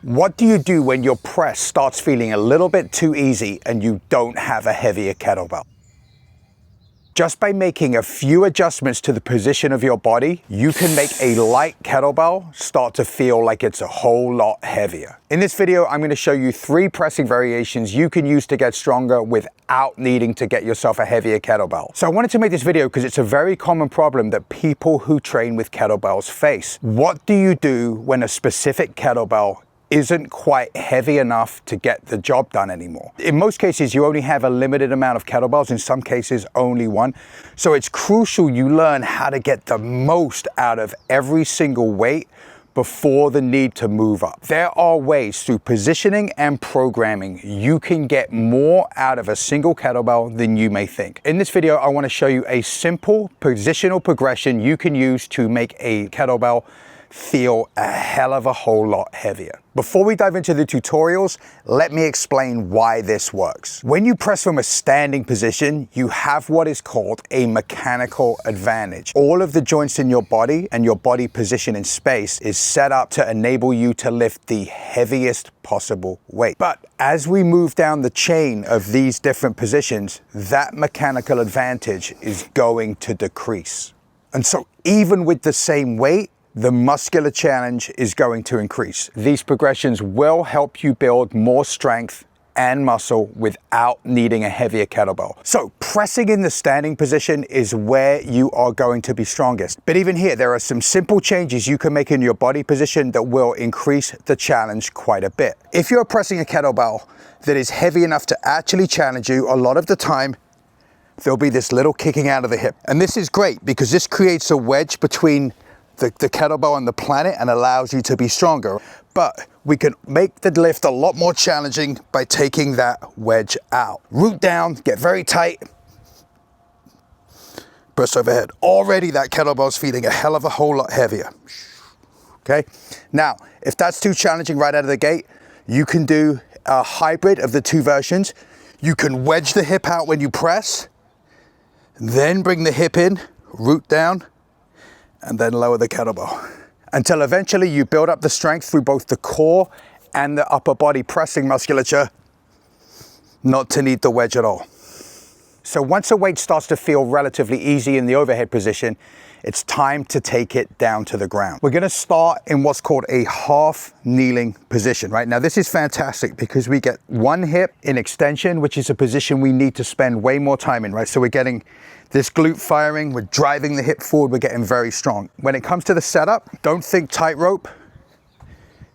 What do you do when your press starts feeling a little bit too easy and you don't have a heavier kettlebell? Just by making a few adjustments to the position of your body, you can make a light kettlebell start to feel like it's a whole lot heavier. In this video, I'm going to show you 3 pressing variations you can use to get stronger without needing to get yourself a heavier kettlebell. So I wanted to make this video because it's a very common problem that people who train with kettlebells face. What do you do when a specific kettlebell isn't quite heavy enough to get the job done anymore? In most cases, you only have a limited amount of kettlebells, in some cases only one. So it's crucial you learn how to get the most out of every single weight before the need to move up. There are ways through positioning and programming you can get more out of a single kettlebell than you may think. In this video, I want to show you a simple positional progression you can use to make a kettlebell feel a hell of a whole lot heavier. Before we dive into the tutorials, let me explain why this works. When you press from a standing position, you have what is called a mechanical advantage. All of the joints in your body and your body position in space is set up to enable you to lift the heaviest possible weight. But as we move down the chain of these different positions, that mechanical advantage is going to decrease. And so even with the same weight, the muscular challenge is going to increase. These progressions will help you build more strength and muscle without needing a heavier kettlebell. So pressing in the standing position is where you are going to be strongest. But even here, there are some simple changes you can make in your body position that will increase the challenge quite a bit. If you're pressing a kettlebell that is heavy enough to actually challenge you, a lot of the time, there'll be this little kicking out of the hip. And this is great because this creates a wedge between the kettlebell and the planet and allows you to be stronger. But we can make the lift a lot more challenging by taking that wedge out. Root down, get very tight, press overhead. Already that kettlebell's feeling a hell of a whole lot heavier. Okay, now if that's too challenging right out of the gate, you can do a hybrid of the 2 versions. You can wedge the hip out when you press, then bring the hip in, root down, and then lower the kettlebell until eventually you build up the strength through both the core and the upper body pressing musculature not to need the wedge at all. So once a weight starts to feel relatively easy in the overhead position, it's time to take it down to the ground. We're going to start in what's called a half kneeling position, right? Now this is fantastic because we get one hip in extension, which is a position we need to spend way more time in, right? So we're getting this glute firing, we're driving the hip forward, we're getting very strong. When it comes to the setup, don't think tightrope,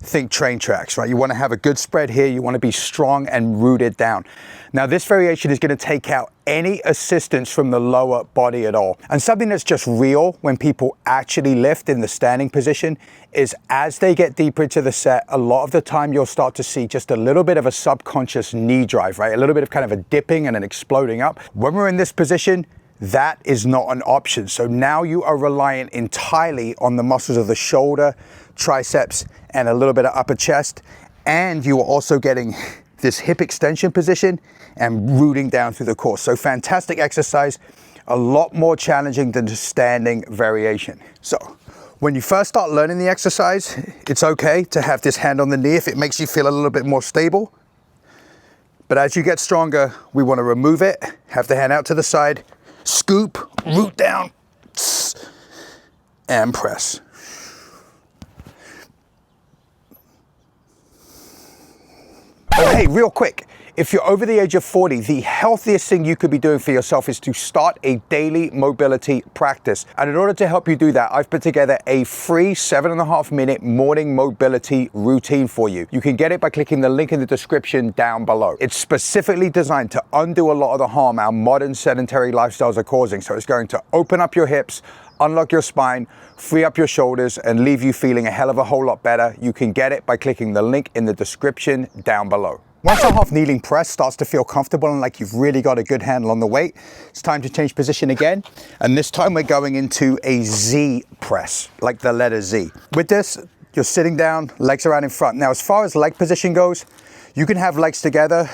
think train tracks, right? You want to have a good spread here, you want to be strong and rooted down. Now this variation is going to take out any assistance from the lower body at all. And something that's just real when people actually lift in the standing position is as they get deeper into the set, a lot of the time you'll start to see just a little bit of a subconscious knee drive, right? A little bit of kind of a dipping and an exploding up. When we're in this position, that is not an option. So now you are reliant entirely on the muscles of the shoulder, triceps, and a little bit of upper chest. And you are also getting this hip extension position and rooting down through the core. So fantastic exercise, a lot more challenging than the standing variation. So when you first start learning the exercise, it's okay to have this hand on the knee if it makes you feel a little bit more stable. But as you get stronger, we want to remove it, have the hand out to the side, scoop, root down, and press. Oh, hey, real quick, if you're over the age of 40, the healthiest thing you could be doing for yourself is to start a daily mobility practice. And in order to help you do that, I've put together a free 7.5-minute morning mobility routine for you. You can get it by clicking the link in the description down below. It's specifically designed to undo a lot of the harm our modern sedentary lifestyles are causing. So it's going to open up your hips, unlock your spine, free up your shoulders, and leave you feeling a hell of a whole lot better. You can get it by clicking the link in the description down below. Once a half kneeling press starts to feel comfortable and like you've really got a good handle on the weight, it's time to change position again. And this time we're going into a Z press, like the letter Z. With this, you're sitting down, legs are out in front. Now, as far as leg position goes, you can have legs together.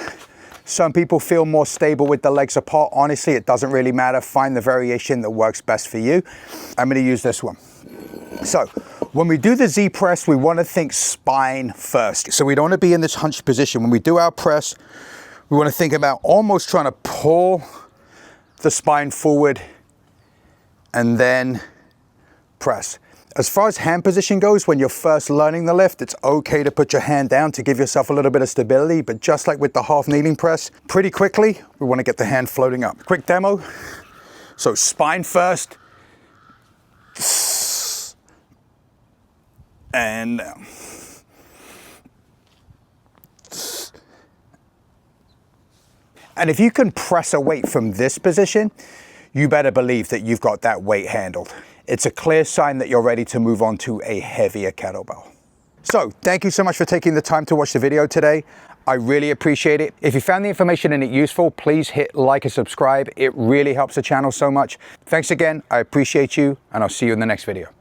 Some people feel more stable with the legs apart. Honestly, it doesn't really matter. Find the variation that works best for you. I'm going to use this one. So When we do the Z press, we want to think spine first. So we don't want to be in this hunched position. When we do our press, we want to think about almost trying to pull the spine forward and then press. As far as hand position goes, when you're first learning the lift, it's okay to put your hand down to give yourself a little bit of stability, but just like with the half kneeling press, pretty quickly, we want to get the hand floating up. Quick demo. So spine first, and down. And if you can press a weight from this position, you better believe that you've got that weight handled. It's a clear sign that you're ready to move on to a heavier kettlebell. So thank you so much for taking the time to watch the video today. I really appreciate it. If you found the information in it useful, please hit like and subscribe. It really helps the channel so much. Thanks again. I appreciate you, and I'll see you in the next video.